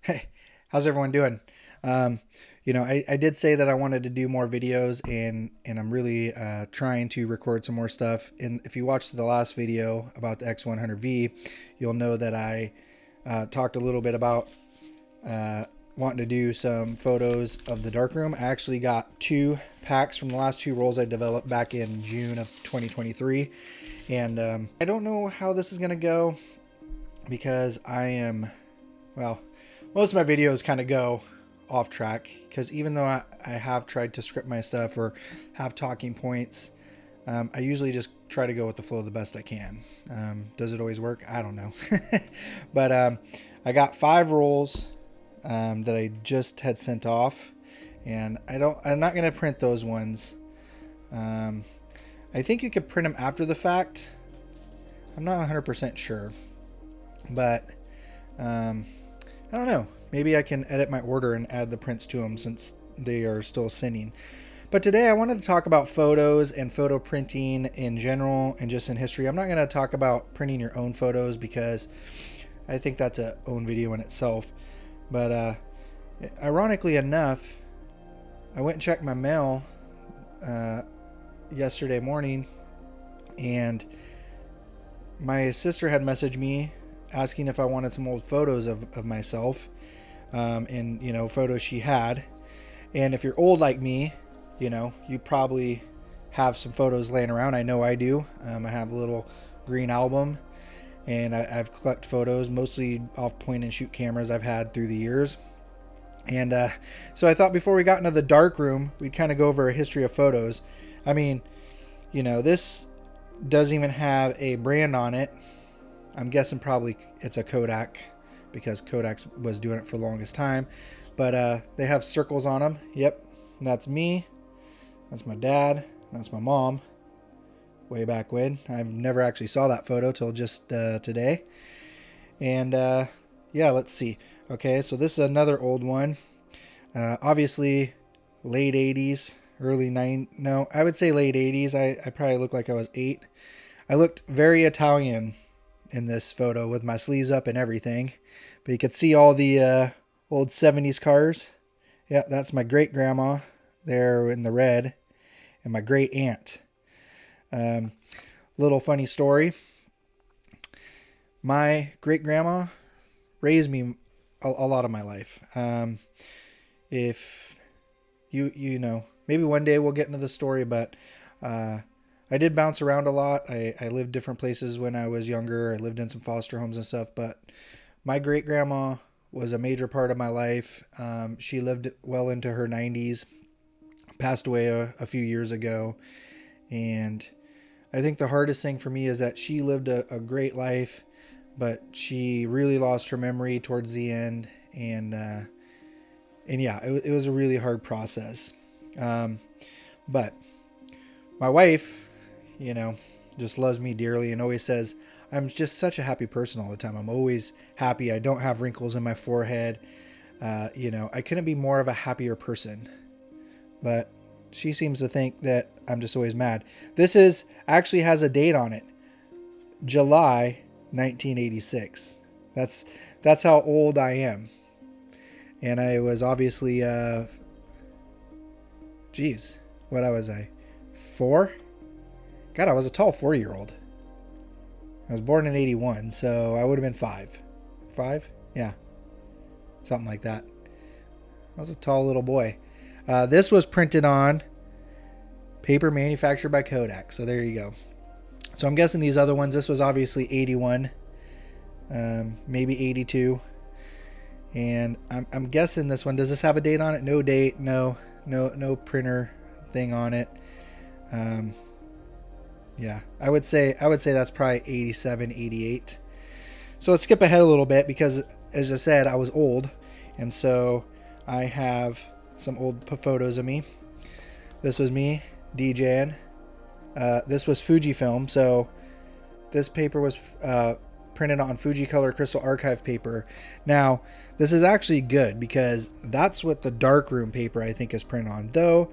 Hey, how's everyone doing? Um, I did say that I wanted to do more videos, and I'm really trying to record some more stuff. And if you watched the last video about the X100V, you'll know that I talked a little bit about uh, wanting to do some photos of the darkroom. I actually got two packs from the last two rolls I developed back in June of 2023. And I don't know how this is going to go because well, most of my videos kind of go off track because even though I have tried to script my stuff or have talking points, I usually just try to go with the flow the best I can. Does it always work? I don't know. But I got five rolls that I just had sent off, and I'm not going to print those ones. Um, I think you could print them after the fact. I'm not 100% sure, but um, I don't know. Maybe I can edit my order and add the prints to them since they are still sending. But today I wanted to talk about photos and photo printing in general and just in history. I'm not going to talk about printing your own photos because I think that's a own video in itself. But ironically enough, I went and checked my mail uh, yesterday morning, and my sister had messaged me asking if I wanted some old photos of myself, and photos she had. And if you're old like me, you probably have some photos laying around. I know I do. I have a little green album, and I've collected photos mostly off point and shoot cameras I've had through the years. And so I thought before we got into the dark room, we'd kind of go over a history of photos. I mean, this doesn't even have a brand on it. I'm guessing probably it's a Kodak because Kodak was doing it for the longest time. But they have circles on them. Yep, that's me. That's my dad. That's my mom. Way back when. I never actually saw that photo till just today. And yeah, let's see. Okay, so this is another old one. Obviously, late 80s, early 9. No, I would say late 80s. I probably looked like I was 8. I looked very Italian in this photo with my sleeves up and everything. But you could see all the old 70s cars. Yeah, that's my great grandma there in the red, and my great aunt. Um, Little funny story. My great grandma raised me a lot of my life. If maybe one day we'll get into the story, but I did bounce around a lot. I lived different places when I was younger. I lived in some foster homes and stuff, but my great grandma was a major part of my life. She lived well into her 90s, passed away a few years ago. And I think the hardest thing for me is that she lived a great life, but she really lost her memory towards the end. And yeah, it was a really hard process. But my wife, just loves me dearly and always says, I'm just such a happy person all the time. I'm always happy. I don't have wrinkles in my forehead. I couldn't be more of a happier person. But she seems to think that I'm just always mad. This is actually has a date on it. July 1986. That's how old I am. And I was obviously what was I? 4? God, I was a tall 4-year-old. I was born in 81, so I would have been 5. 5? Yeah. Something like that. I was a tall little boy. This was printed on paper manufactured by Kodak. So there you go. So I'm guessing these other ones, this was obviously 81, maybe 82. And I'm guessing this one, does this have a date on it? No date, no printer thing on it. Yeah, I would say that's probably 87, 88. So let's skip ahead a little bit because, as I said, I was old. And so I have some old photos of me. This was me DJing. This was Fujifilm. So this paper was printed on Fujicolor Crystal Archive paper. Now, this is actually good because that's what the darkroom paper I think is printed on. Though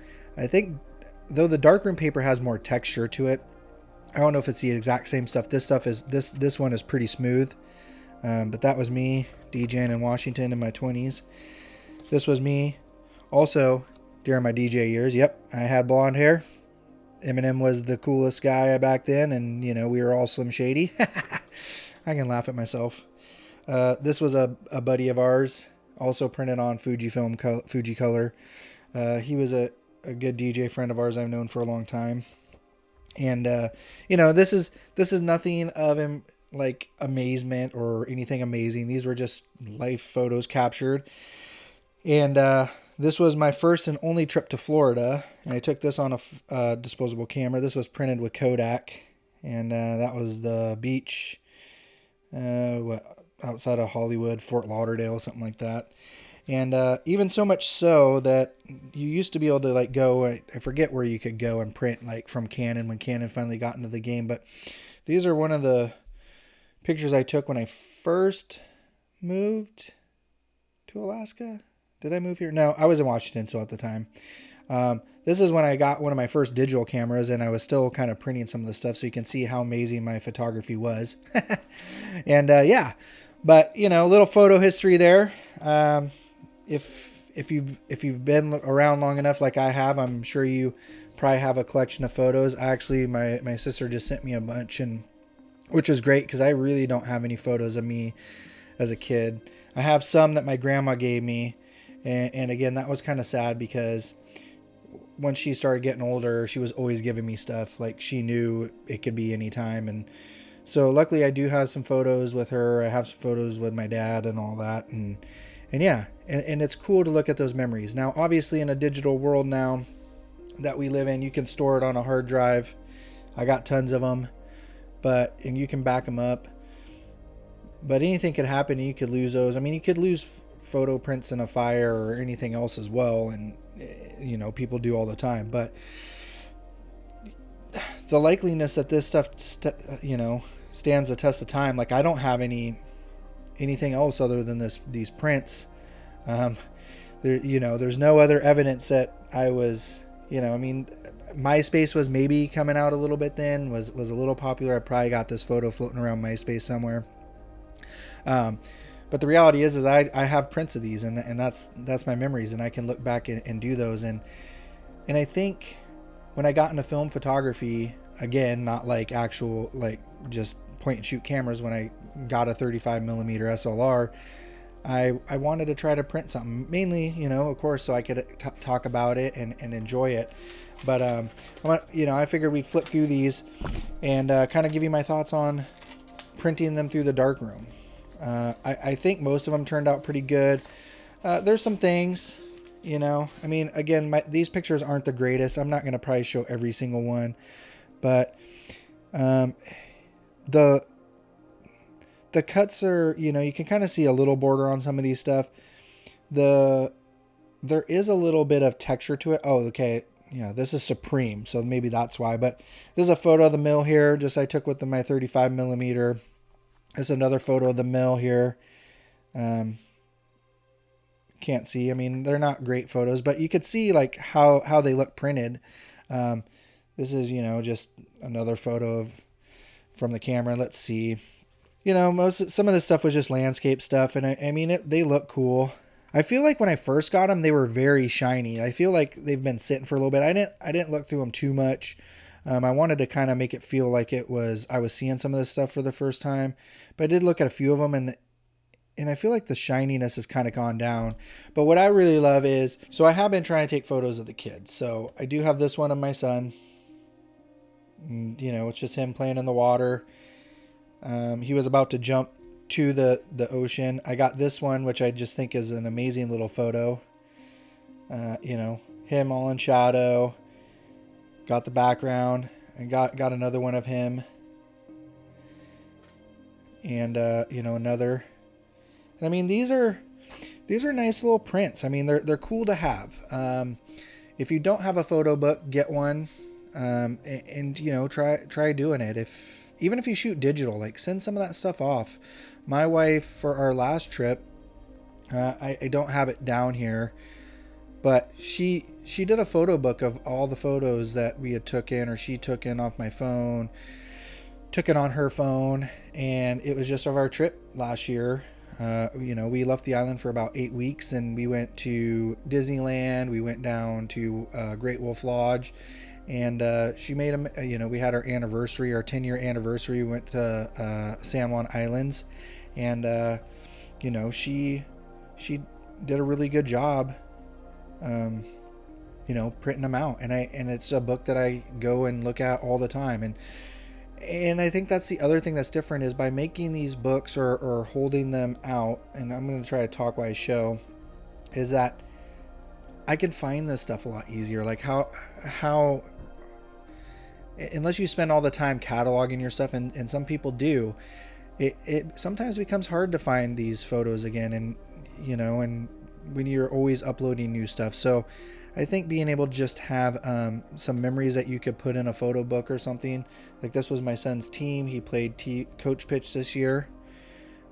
the darkroom paper has more texture to it, I don't know if it's the exact same stuff. This one is pretty smooth. But that was me DJing in Washington in my 20s. This was me also during my DJ years. Yep, I had blonde hair. Eminem was the coolest guy back then, and we were all Slim Shady. I can laugh at myself. This was a buddy of ours, also printed on Fujicolor. He was a good DJ friend of ours I've known for a long time. And this is nothing of him like amazement or anything amazing. These were just life photos captured. And this was my first and only trip to Florida, and I took this on a disposable camera. This was printed with Kodak, and that was the beach outside of Hollywood, Fort Lauderdale, something like that. And even so much so that you used to be able to like go, I forget where you could go and print like from Canon when Canon finally got into the game. But these are one of the pictures I took when I first moved to Alaska. Did I move here? No, I was in Washington still at the time. This is when I got one of my first digital cameras, and I was still kind of printing some of the stuff, so you can see how amazing my photography was. And yeah, but a little photo history there. If you've been around long enough like I have, I'm sure you probably have a collection of photos. Actually, my sister just sent me a bunch, and which was great because I really don't have any photos of me as a kid. I have some that my grandma gave me, and again, that was kind of sad because when she started getting older, she was always giving me stuff. Like, she knew it could be any time, and so luckily I do have some photos with her. I have some photos with my dad and all that, and yeah, and it's cool to look at those memories. Now, obviously, in a digital world now that we live in, you can store it on a hard drive. I got tons of them, and you can back them up. But anything could happen, and you could lose those. I mean, you could lose photo prints in a fire or anything else as well, and people do all the time. But the likeliness that this stuff stands the test of time. Like, I don't have anything else other than these prints. There's no other evidence that I was, MySpace was maybe coming out a little bit then, was a little popular. I probably got this photo floating around MySpace somewhere. But the reality is I have prints of these, and that's my memories, and I can look back and do those. And I think when I got into film photography, again, not like actual, like just point and shoot cameras, when I got a 35 millimeter SLR, I wanted to try to print something, mainly, of course, so I could talk about it and enjoy it. But, I figured we'd flip through these and kind of give you my thoughts on printing them through the darkroom. I think most of them turned out pretty good. There's some things, again, these pictures aren't the greatest. I'm not going to probably show every single one, but the cuts are, you can kind of see a little border on some of these stuff. There is a little bit of texture to it. Oh, okay. Yeah, this is Supreme, so maybe that's why. But this is a photo of the mill here, just I took with my 35 millimeter. This is another photo of the mill here. Can't see. I mean, they're not great photos, but you could see like how they look printed. This is, just another photo from the camera. Let's see. Some of this stuff was just landscape stuff, and I mean, they look cool. I feel like when I first got them, they were very shiny. I feel like they've been sitting for a little bit. I didn't look through them too much. I wanted to kind of make it feel like I was seeing some of this stuff for the first time, but I did look at a few of them, and I feel like the shininess has kind of gone down. But what I really love is, so I have been trying to take photos of the kids. So I do have this one of my son. And, it's just him playing in the water. He was about to jump to the ocean. I got this one, which I just think is an amazing little photo. Him all in shadow. Got the background, and got another one of him, and another. And I mean, these are nice little prints. I mean, they're cool to have. If you don't have a photo book, get one, and try doing it. Even if you shoot digital, like, send some of that stuff off. My wife, for our last trip, I don't have it down here, but she did a photo book of all the photos that we had taken, or she took in off my phone, took it on her phone, and it was just of our trip last year. We left the island for about 8 weeks, and we went to Disneyland. We went down to Great Wolf Lodge, and she made we had our anniversary, our 10-year anniversary. We went to San Juan Islands, and she did a really good job, printing them out, and it's a book that I go and look at all the time, and I think that's the other thing that's different is by making these books or holding them out, and I'm going to try to talk while I show, is that I can find this stuff a lot easier. Like how unless you spend all the time cataloging your stuff, and some people do, it sometimes becomes hard to find these photos again, and when you're always uploading new stuff. So I think being able to just have some memories that you could put in a photo book or something. Like this was my son's team. He played coach pitch this year.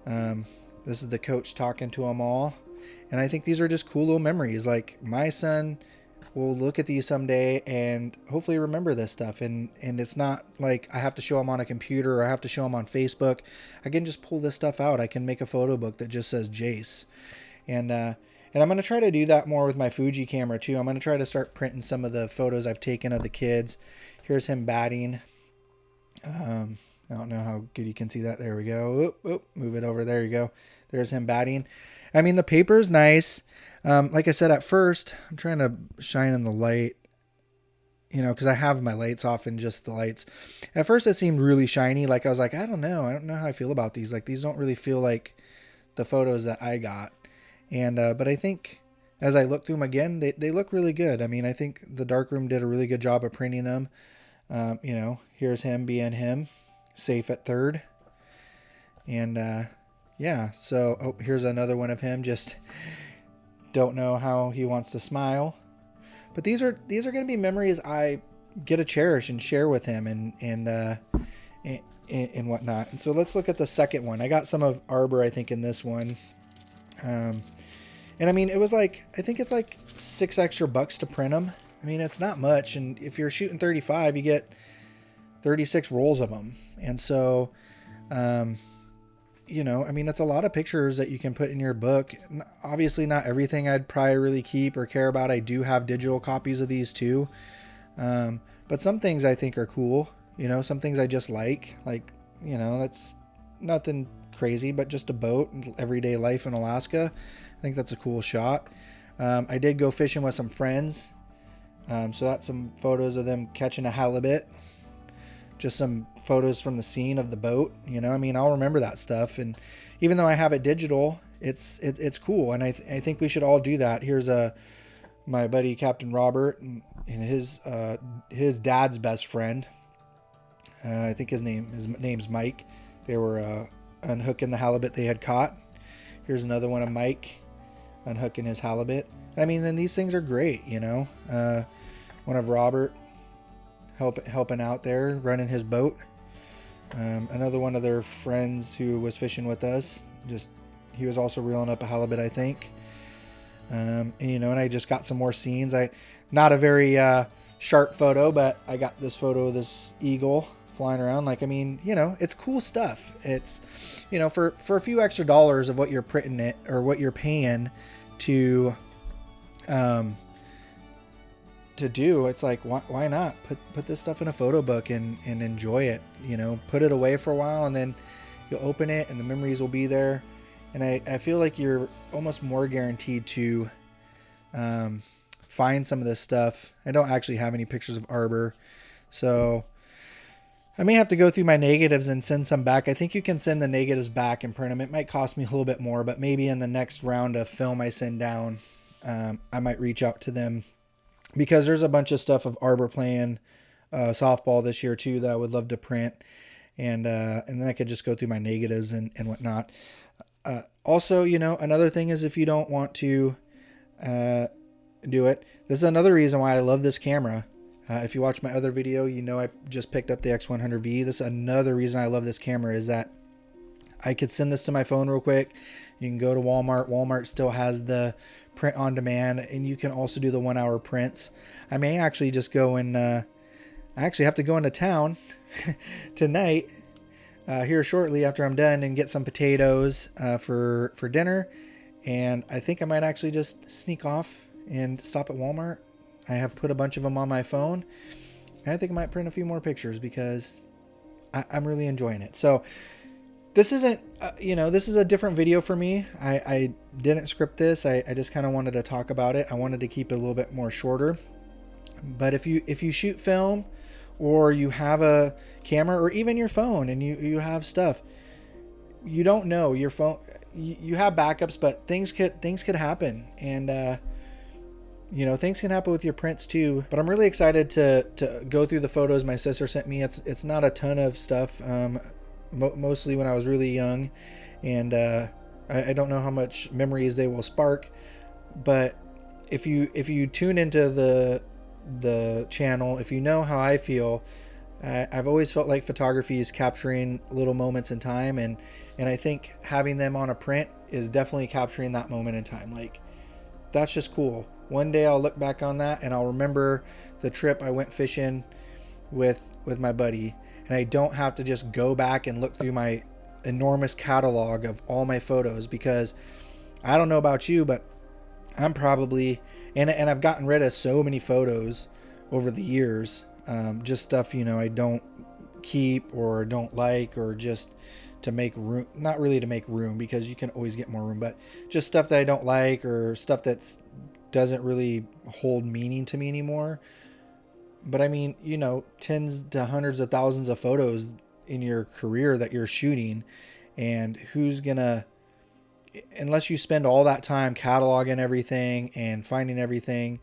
This is the coach talking to them all. And I think these are just cool little memories. Like my son will look at these someday and hopefully remember this stuff. And it's not like I have to show him on a computer or I have to show him on Facebook. I can just pull this stuff out. I can make a photo book that just says Jace. And I'm going to try to do that more with my Fuji camera too. I'm going to try to start printing some of the photos I've taken of the kids. Here's him batting. I don't know how good you can see that. There we go. Move it over. There you go. There's him batting. I mean, the paper is nice. Like I said, at first, I'm trying to shine in the light, because I have my lights off and just the lights. At first, it seemed really shiny. Like I was like, I don't know how I feel about these. Like these don't really feel like the photos that I got. And but I think as I look through them again, they look really good. I mean, I think the darkroom did a really good job of printing them. Here's him being him, safe at third. And so here's another one of him, just don't know how he wants to smile. But these are going to be memories I get to cherish and share with him and whatnot. And so let's look at the second one. I got some of Arbor, I think, in this one. And I mean, I think it's like $6 extra to print them. I mean, it's not much. And if you're shooting 35, you get 36 rolls of them. And so, I mean, it's a lot of pictures that you can put in your book. Obviously not everything I'd probably really keep or care about. I do have digital copies of these too. But some things I think are cool. Some things I just like, that's nothing crazy, but just a boat and everyday life in Alaska. I think that's a cool shot. I did go fishing with some friends. So that's some photos of them catching a halibut. Just some photos from the scene of the boat. I mean, I'll remember that stuff. And even though I have it digital, it's cool. And I think we should all do that. Here's my buddy, Captain Robert, and his dad's best friend. I think his name's Mike. They were unhooking the halibut they had caught. Here's another one of Mike unhooking his halibut. I mean, and these things are great, one of Robert helping out there, running his boat. Another one of their friends who was fishing with us, he was also reeling up a halibut, I think. And I just got some more scenes. Not a very sharp photo, but I got this photo of this eagle flying around. It's cool stuff. It's, for a few extra dollars of what you're printing it or what you're paying to do, it's like, why not put this stuff in a photo book and enjoy it, put it away for a while, and then you'll open it and the memories will be there. And I feel like you're almost more guaranteed to find some of this stuff. I don't actually have any pictures of Arbor, so I may have to go through my negatives and send some back. I think you can send the negatives back and print them. It might cost me a little bit more, but maybe in the next round of film I send down, I might reach out to them, because there's a bunch of stuff of Arbor playing softball this year too that I would love to print, and then I could just go through my negatives and whatnot. Also, another thing is, if you don't want to do it, this is another reason why I love this camera. If you watch my other video, I just picked up the X100V. This is another reason I love this camera, is that I could send this to my phone real quick. You can go to Walmart. Walmart still has the print on demand, and you can also do the 1 hour prints. I may actually just go and I actually have to go into town tonight here shortly after I'm done and get some potatoes for dinner. And I think I might actually just sneak off and stop at Walmart. I have put a bunch of them on my phone. And I think I might print a few more pictures because I'm really enjoying it. So this isn't, this is a different video for me. I didn't script this. I just kind of wanted to talk about it. I wanted to keep it a little bit more shorter. But if you shoot film, or you have a camera, or even your phone, and you have stuff, you don't know your phone. You have backups, but things could happen, and things can happen with your prints too. But I'm really excited to go through the photos my sister sent me. It's not a ton of stuff. Mostly when I was really young, and I don't know how much memories they will spark. But if you tune into the channel, if you know how I feel, I've always felt like photography is capturing little moments in time, and I think having them on a print is definitely capturing that moment in time. Like, that's just cool. One day I'll look back on that and I'll remember the trip I went fishing with my buddy, and I don't have to just go back and look through my enormous catalog of all my photos, because I don't know about you, but I'm probably, and I've gotten rid of so many photos over the years, just stuff I don't keep or don't like, or just to make room, not really to make room, because you can always get more room, but just stuff that I don't like, or stuff that doesn't really hold meaning to me anymore. But I mean, tens to hundreds of thousands of photos in your career that you're shooting, and who's gonna, unless you spend all that time cataloging everything and finding everything,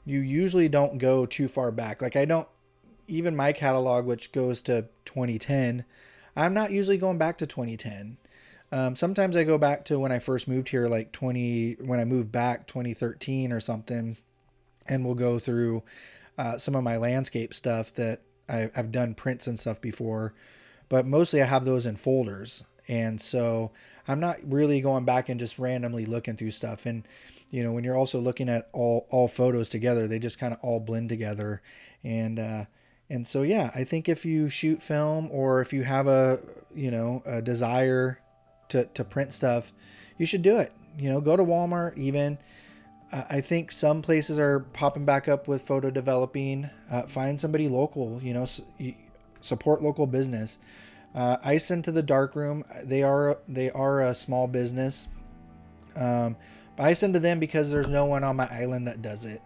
you usually don't go too far back. Like, I don't, even my catalog, which goes to 2010, I'm not usually going back to 2010. Sometimes I go back to when I first moved here, like when I moved back 2013 or something, and we'll go through some of my landscape stuff that I've done prints and stuff before, but mostly I have those in folders. And so I'm not really going back and just randomly looking through stuff. And, when you're also looking at all photos together, they just kind of all blend together. And so, yeah, I think if you shoot film, or if you have a desire to print stuff, you should do it. Go to Walmart even. I think some places are popping back up with photo developing. Find somebody local, support local business. Ice Into the Darkroom, they are a small business. But I send to them because there's no one on my island that does it.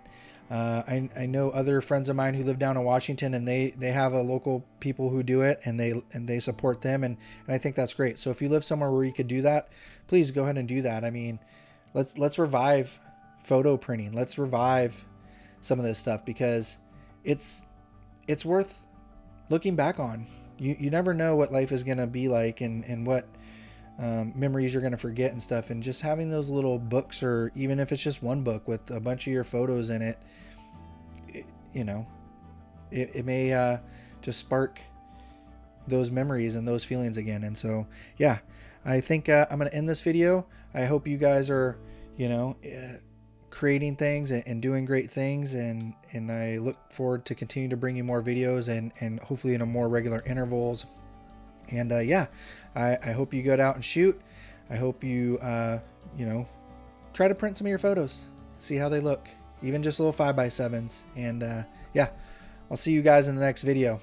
I know other friends of mine who live down in Washington, and they have a local people who do it, and they support them, and I think that's great. So if you live somewhere where you could do that, please go ahead and do that. I mean, let's revive photo printing. Let's revive some of this stuff, because it's worth looking back on. You never know what life is going to be like, and what memories you're going to forget and stuff. And just having those little books, or even if it's just one book with a bunch of your photos in it, it may just spark those memories and those feelings again. And so, yeah, I think I'm going to end this video. I hope you guys are, creating things and doing great things, and I look forward to continue to bring you more videos, and hopefully in a more regular intervals. And yeah, I hope you go out and shoot. I hope you try to print some of your photos, see how they look, even just little 5x7s. And yeah, I'll see you guys in the next video.